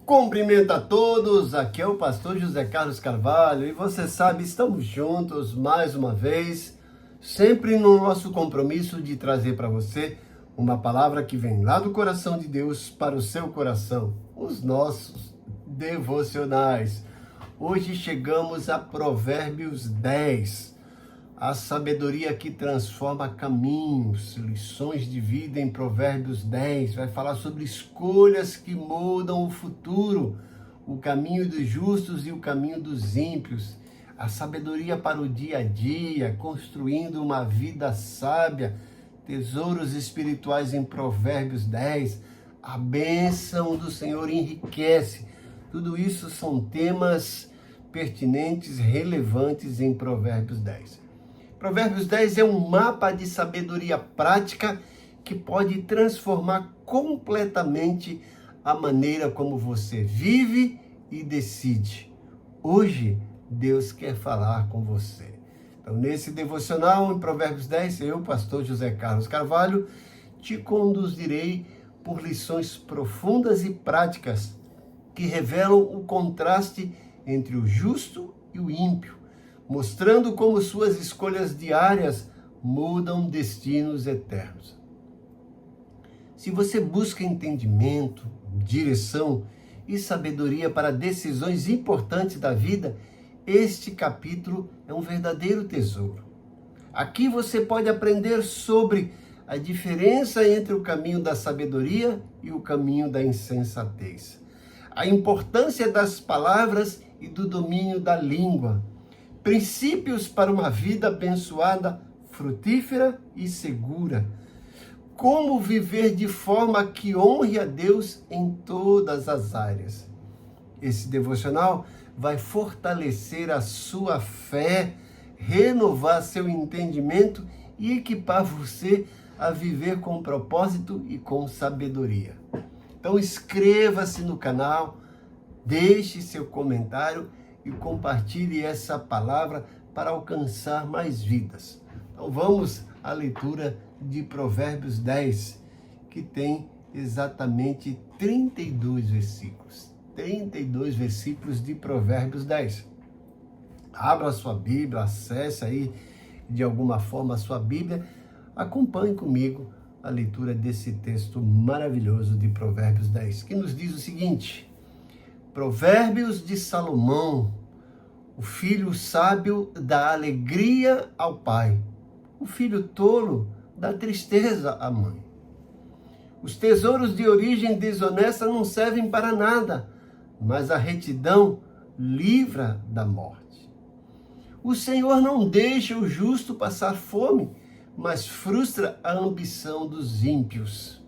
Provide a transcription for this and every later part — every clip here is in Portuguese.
Cumprimento a todos, aqui é o pastor José Carlos Carvalho e você sabe, estamos juntos mais uma vez, sempre no nosso compromisso de trazer para você uma palavra que vem lá do coração de Deus para o seu coração, os nossos devocionais. Hoje chegamos a Provérbios 10, a sabedoria que transforma caminhos, lições de vida em Provérbios 10, vai falar sobre escolhas que mudam o futuro, o caminho dos justos e o caminho dos ímpios, a sabedoria para o dia a dia, construindo uma vida sábia, tesouros espirituais em Provérbios 10, a bênção do Senhor enriquece. Tudo isso são temas pertinentes, relevantes em Provérbios 10. Provérbios 10 é um mapa de sabedoria prática que pode transformar completamente a maneira como você vive e decide. Hoje, Deus quer falar com você. Então, nesse devocional, em Provérbios 10, eu, pastor José Carlos Carvalho, te conduzirei por lições profundas e práticas que revelam o contraste entre o justo e o ímpio, mostrando como suas escolhas diárias mudam destinos eternos. Se você busca entendimento, direção e sabedoria para decisões importantes da vida, este capítulo é um verdadeiro tesouro. Aqui você pode aprender sobre a diferença entre o caminho da sabedoria e o caminho da insensatez, a importância das palavras e do domínio da língua, princípios para uma vida abençoada, frutífera e segura. Como viver de forma que honre a Deus em todas as áreas. Esse devocional vai fortalecer a sua fé, renovar seu entendimento e equipar você a viver com propósito e com sabedoria. Então inscreva-se no canal, deixe seu comentário e compartilhe essa palavra para alcançar mais vidas. Então vamos à leitura de Provérbios 10, que tem exatamente 32 versículos. 32 versículos de Provérbios 10. Abra a sua Bíblia, acesse aí de alguma forma a sua Bíblia, acompanhe comigo a leitura desse texto maravilhoso de Provérbios 10, que nos diz o seguinte: Provérbios de Salomão, o filho sábio dá alegria ao pai, o filho tolo dá tristeza à mãe. Os tesouros de origem desonesta não servem para nada, mas a retidão livra da morte. O Senhor não deixa o justo passar fome, mas frustra a ambição dos ímpios.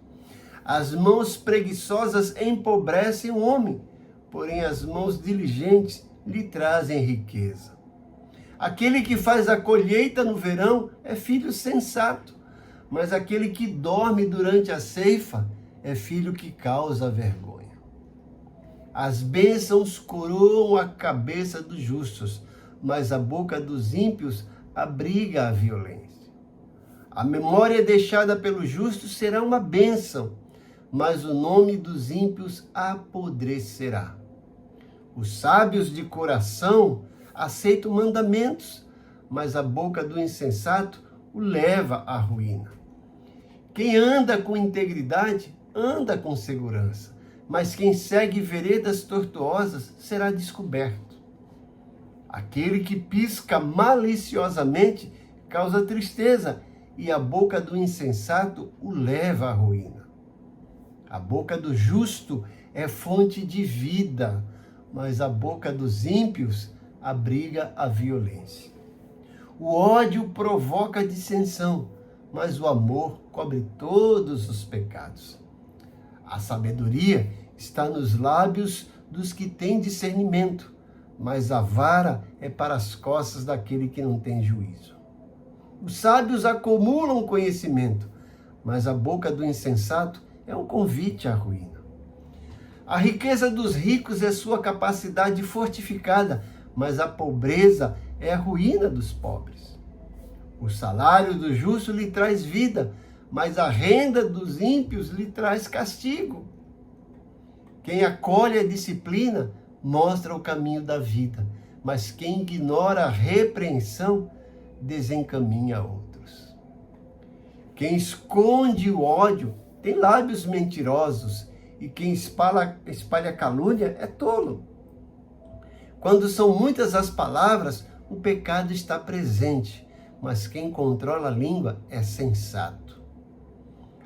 As mãos preguiçosas empobrecem o homem, porém as mãos diligentes lhe trazem riqueza. Aquele que faz a colheita no verão é filho sensato, mas aquele que dorme durante a ceifa é filho que causa vergonha. As bênçãos coroam a cabeça dos justos, mas a boca dos ímpios abriga a violência. A memória deixada pelo justo será uma bênção, mas o nome dos ímpios apodrecerá. Os sábios de coração aceitam mandamentos, mas a boca do insensato o leva à ruína. Quem anda com integridade, anda com segurança, mas quem segue veredas tortuosas será descoberto. Aquele que pisca maliciosamente causa tristeza, e a boca do insensato o leva à ruína. A boca do justo é fonte de vida, mas a boca dos ímpios abriga a violência. O ódio provoca dissensão, mas o amor cobre todos os pecados. A sabedoria está nos lábios dos que têm discernimento, mas a vara é para as costas daquele que não tem juízo. Os sábios acumulam conhecimento, mas a boca do insensato é um convite à ruína. A riqueza dos ricos é sua capacidade fortificada, mas a pobreza é a ruína dos pobres. O salário do justo lhe traz vida, mas a renda dos ímpios lhe traz castigo. Quem acolhe a disciplina mostra o caminho da vida, mas quem ignora a repreensão desencaminha outros. Quem esconde o ódio tem lábios mentirosos, e quem espalha calúnia é tolo. Quando são muitas as palavras, o pecado está presente, mas quem controla a língua é sensato.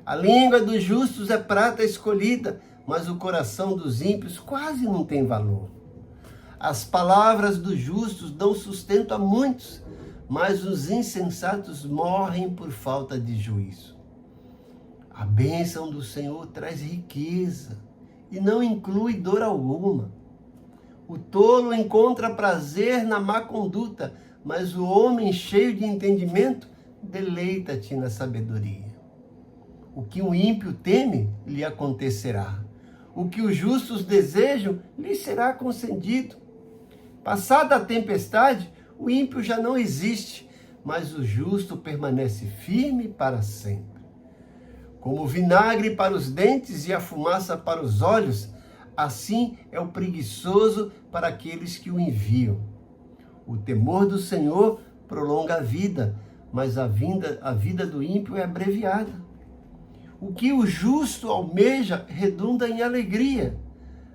A língua dos justos é prata escolhida, mas o coração dos ímpios quase não tem valor. As palavras dos justos dão sustento a muitos, mas os insensatos morrem por falta de juízo. A bênção do Senhor traz riqueza e não inclui dor alguma. O tolo encontra prazer na má conduta, mas o homem cheio de entendimento deleita-te na sabedoria. O que o ímpio teme, lhe acontecerá. O que os justos desejam, lhe será concedido. Passada a tempestade, o ímpio já não existe, mas o justo permanece firme para sempre. Como o vinagre para os dentes e a fumaça para os olhos, assim é o preguiçoso para aqueles que o enviam. O temor do Senhor prolonga a vida, mas a vida do ímpio é abreviada. O que o justo almeja redunda em alegria,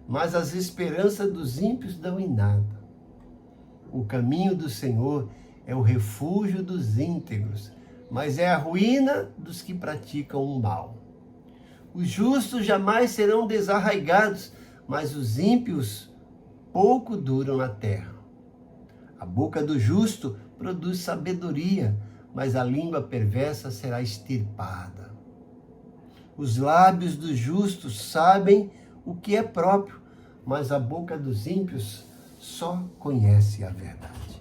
mas as esperanças dos ímpios dão em nada. O caminho do Senhor é o refúgio dos íntegros, mas é a ruína dos que praticam o mal. Os justos jamais serão desarraigados, mas os ímpios pouco duram na terra. A boca do justo produz sabedoria, mas a língua perversa será extirpada. Os lábios dos justos sabem o que é próprio, mas a boca dos ímpios só conhece a verdade.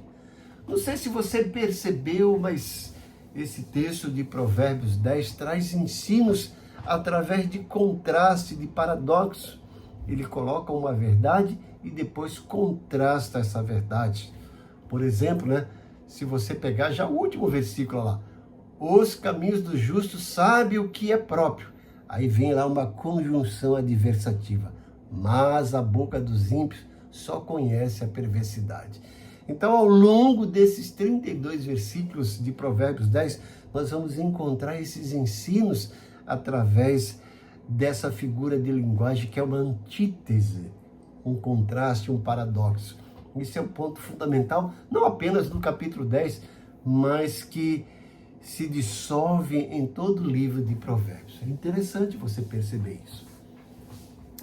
Não sei se você percebeu, mas esse texto de Provérbios 10 traz ensinos através de contraste, de paradoxo. Ele coloca uma verdade e depois contrasta essa verdade. Por exemplo, se você pegar já o último versículo lá, os caminhos do justo sabem o que é próprio. Aí vem lá uma conjunção adversativa. Mas a boca dos ímpios só conhece a perversidade. Então, ao longo desses 32 versículos de Provérbios 10, nós vamos encontrar esses ensinos através dessa figura de linguagem que é uma antítese, um contraste, um paradoxo. Esse é o ponto fundamental, não apenas do capítulo 10, mas que se dissolve em todo o livro de Provérbios. É interessante você perceber isso.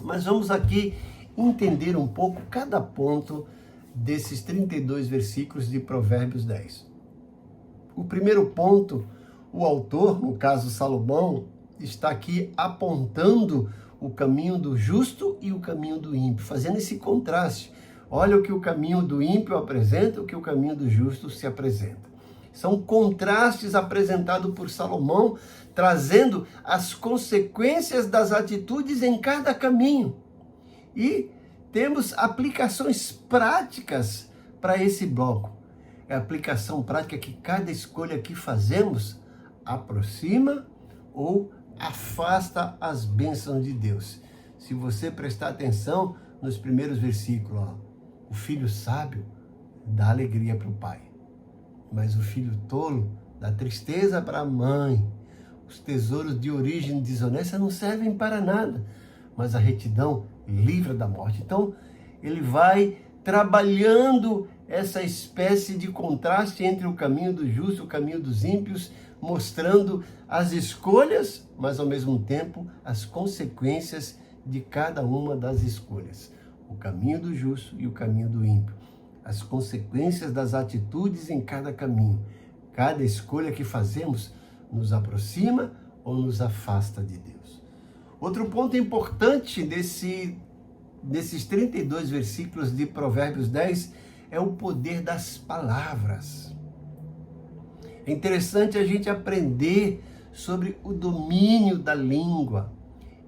Mas vamos aqui entender um pouco cada ponto desses 32 versículos de Provérbios 10. O primeiro ponto, o autor, no caso Salomão, está aqui apontando o caminho do justo e o caminho do ímpio, fazendo esse contraste. Olha o que o caminho do ímpio apresenta, o que o caminho do justo se apresenta. São contrastes apresentados por Salomão, trazendo as consequências das atitudes em cada caminho. E temos aplicações práticas para esse bloco. É a aplicação prática que cada escolha que fazemos aproxima ou afasta as bênçãos de Deus. Se você prestar atenção nos primeiros versículos, o filho sábio dá alegria para o pai, mas o filho tolo dá tristeza para a mãe. Os tesouros de origem desonesta não servem para nada, mas a retidão livra da morte. Então, ele vai trabalhando essa espécie de contraste entre o caminho do justo e o caminho dos ímpios, mostrando as escolhas, mas ao mesmo tempo as consequências de cada uma das escolhas. O caminho do justo e o caminho do ímpio. As consequências das atitudes em cada caminho. Cada escolha que fazemos nos aproxima ou nos afasta de Deus. Outro ponto importante desses 32 versículos de Provérbios 10 é o poder das palavras. É interessante a gente aprender sobre o domínio da língua.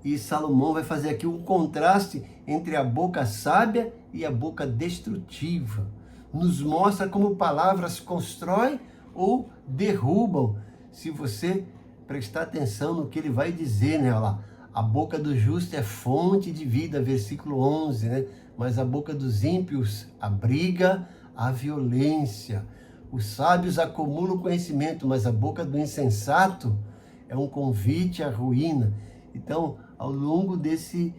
E Salomão vai fazer aqui um contraste entre a boca sábia e a boca destrutiva. Nos mostra como palavras constroem ou derrubam. Se você prestar atenção no que ele vai dizer, olha lá, A boca do justo é fonte de vida, versículo 11, né? Mas a boca dos ímpios abriga a violência. Os sábios acumulam conhecimento, mas a boca do insensato é um convite à ruína. Então, ao longo desses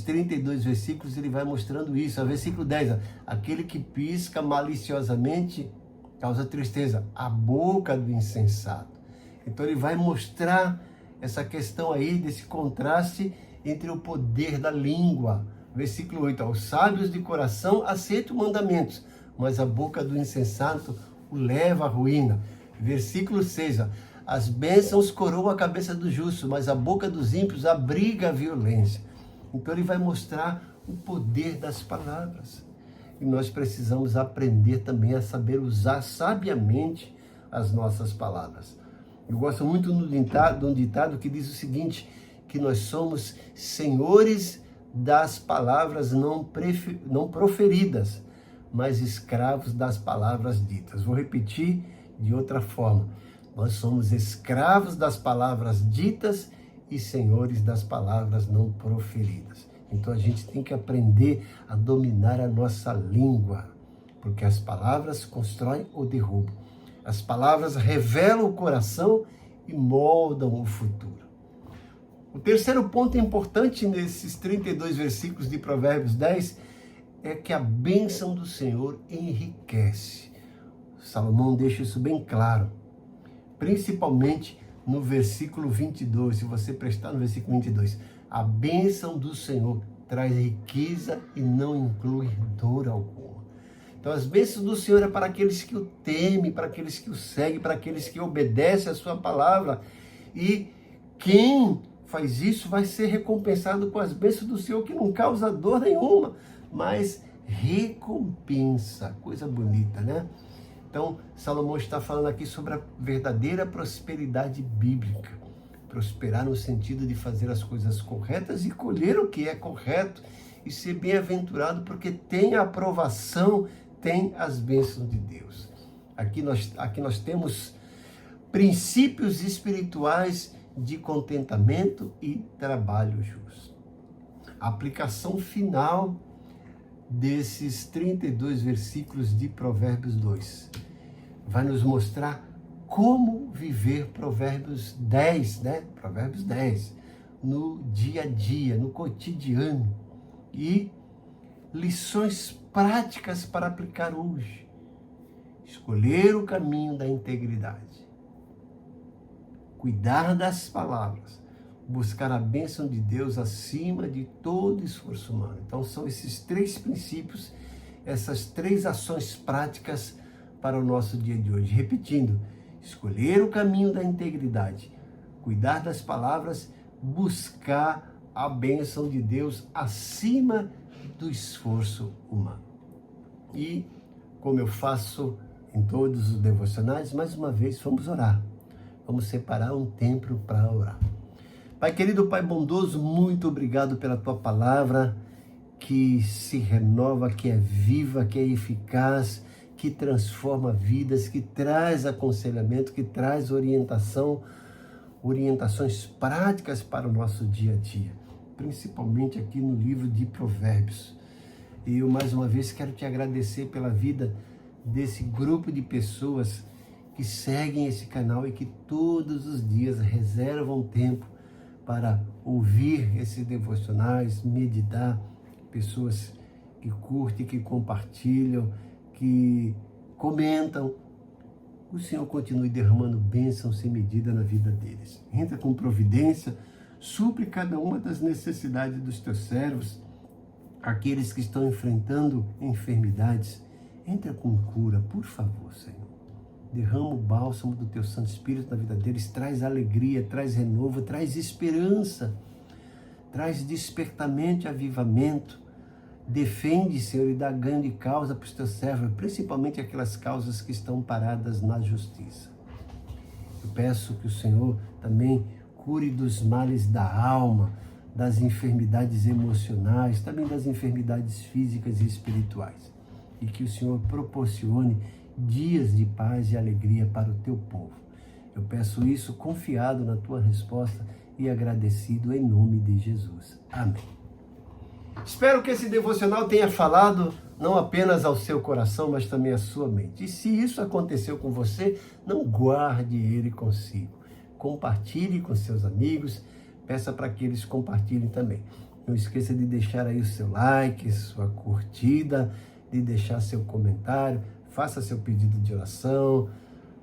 32 versículos, ele vai mostrando isso. O versículo 10, aquele que pisca maliciosamente causa tristeza, a boca do insensato. Então, ele vai mostrar essa questão aí, desse contraste entre o poder da língua. Versículo 8, os sábios de coração aceitam mandamentos, mas a boca do insensato o leva à ruína. Versículo 6, as bênçãos coroam a cabeça do justo, mas a boca dos ímpios abriga a violência. Então ele vai mostrar o poder das palavras. E nós precisamos aprender também a saber usar sabiamente as nossas palavras. Eu gosto muito de um ditado que diz o seguinte, que nós somos senhores das palavras não proferidas, mas escravos das palavras ditas. Vou repetir de outra forma. Nós somos escravos das palavras ditas e senhores das palavras não proferidas. Então a gente tem que aprender a dominar a nossa língua, porque as palavras constroem ou derrubam. As palavras revelam o coração e moldam o futuro. O terceiro ponto importante nesses 32 versículos de Provérbios 10 é que a bênção do Senhor enriquece. Salomão deixa isso bem claro, principalmente no versículo 22. Se você prestar no versículo 22, a bênção do Senhor traz riqueza e não inclui dor alguma. Então, as bênçãos do Senhor é para aqueles que o temem, para aqueles que o seguem, para aqueles que obedecem a sua palavra. E quem faz isso vai ser recompensado com as bênçãos do Senhor, que não causa dor nenhuma, mas recompensa. Coisa bonita, né? Então, Salomão está falando aqui sobre a verdadeira prosperidade bíblica. Prosperar no sentido de fazer as coisas corretas e colher o que é correto e ser bem-aventurado porque tem a aprovação, tem as bênçãos de Deus. Aqui nós temos princípios espirituais de contentamento e trabalho justo. A aplicação final desses 32 versículos de Provérbios 2 vai nos mostrar como viver Provérbios 10, né? Provérbios 10, no dia a dia, no cotidiano, e lições práticas para aplicar hoje. Escolher o caminho da integridade, cuidar das palavras, buscar a bênção de Deus acima de todo esforço humano. Então são esses três princípios, essas três ações práticas para o nosso dia de hoje. Repetindo, escolher o caminho da integridade, cuidar das palavras, buscar a bênção de Deus acima do esforço humano. E, como eu faço em todos os devocionais, mais uma vez, vamos orar. Vamos separar um tempo para orar. Pai querido, Pai bondoso, muito obrigado pela Tua palavra, que se renova, que é viva, que é eficaz, que transforma vidas, que traz aconselhamento, que traz orientações práticas para o nosso dia a dia, principalmente aqui no livro de Provérbios. E eu mais uma vez quero te agradecer pela vida desse grupo de pessoas que seguem esse canal e que todos os dias reservam tempo para ouvir esses devocionais, meditar, pessoas que curtem, que compartilham, que comentam. O Senhor continue derramando bênção sem medida na vida deles. Entra com providência, supre cada uma das necessidades dos teus servos, aqueles que estão enfrentando enfermidades. Entra com cura, por favor, Senhor. Derrama o bálsamo do teu Santo Espírito na vida deles, traz alegria, traz renovo, traz esperança, traz despertamento e avivamento. Defende, Senhor, e dá ganho de causa para os teus servos, principalmente aquelas causas que estão paradas na justiça. Eu peço que o Senhor também cure dos males da alma, das enfermidades emocionais, também das enfermidades físicas e espirituais. E que o Senhor proporcione dias de paz e alegria para o teu povo. Eu peço isso confiado na tua resposta, e agradecido em nome de Jesus. Amém. Espero que esse devocional tenha falado não apenas ao seu coração, mas também à sua mente. E se isso aconteceu com você, não guarde ele consigo. Compartilhe com seus amigos, peça para que eles compartilhem também. Não esqueça de deixar aí o seu like, sua curtida, de deixar seu comentário, faça seu pedido de oração,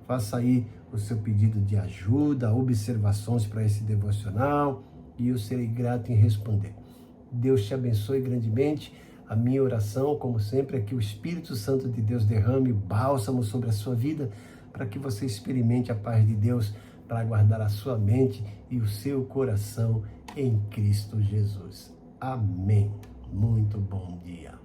faça aí o seu pedido de ajuda, observações para esse devocional, e eu serei grato em responder. Deus te abençoe grandemente. A minha oração, como sempre, é que o Espírito Santo de Deus derrame o bálsamo sobre a sua vida, para que você experimente a paz de Deus, para guardar a sua mente e o seu coração em Cristo Jesus. Amém. Muito bom dia.